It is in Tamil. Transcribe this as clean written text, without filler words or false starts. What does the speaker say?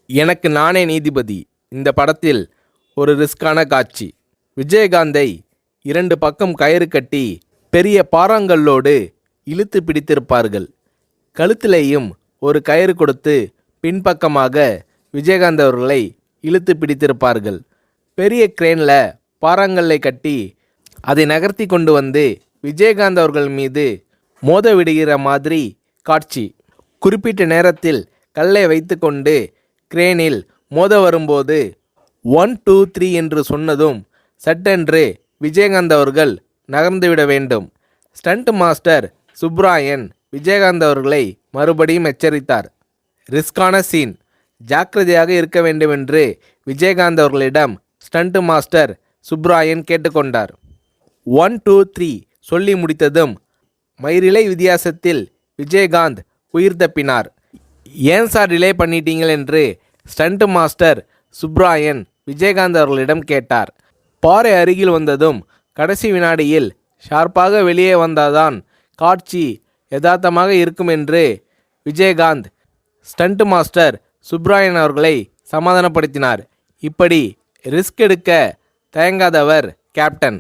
எனக்கு நானே நீதிபதி. இந்த படத்தில் ஒரு ரிஸ்கான காட்சி. விஜயகாந்தை 2 பக்கம் கயிறு கட்டி பெரிய பாறாங்கல்லோடு இழுத்து பிடித்திருப்பார்கள். கழுத்திலேயும் ஒரு கயிறு கொடுத்து பின்பக்கமாக விஜயகாந்த் அவர்களை இழுத்து பிடித்திருப்பார்கள். பெரிய கிரேனில் பாறாங்கல்லை கட்டி அதை நகர்த்தி கொண்டு வந்து விஜயகாந்த் அவர்கள் மீது மோத விடுகிற மாதிரி காட்சி. குறிப்பிட்ட நேரத்தில் கல்லை வைத்து கொண்டு கிரேனில் மோத வரும்போது 1 2 3 என்று சொன்னதும் சட்டென்று விஜயகாந்த் அவர்கள் நகர்ந்துவிட வேண்டும். ஸ்டண்ட் மாஸ்டர் சுப்ராயன் விஜயகாந்த் அவர்களை மறுபடியும் எச்சரித்தார். ரிஸ்கான சீன், ஜாக்கிரதையாக இருக்க வேண்டுமென்று விஜயகாந்த் அவர்களிடம் ஸ்டண்ட் மாஸ்டர் சுப்ராயன் கேட்டுக்கொண்டார். 1 2 3 சொல்லி முடித்ததும் மயிரிழை வித்தியாசத்தில் விஜயகாந்த் உயிர் தப்பினார். ஏன் சார் டிலே பண்ணிட்டீங்கள் என்று ஸ்டண்ட் மாஸ்டர் சுப்ராயன் விஜயகாந்த் அவர்களிடம் கேட்டார். பாறை அருகில் வந்ததும் கடைசி வினாடியில் ஷார்ப்பாக வெளியே வந்தாதான் காட்சி யதார்த்தமாக இருக்கும் என்று விஜயகாந்த் ஸ்டண்ட் மாஸ்டர் சுப்ராயன் அவர்களை சமாதானப்படுத்தினார். இப்படி ரிஸ்க் எடுக்க தயங்காதவர் கேப்டன்.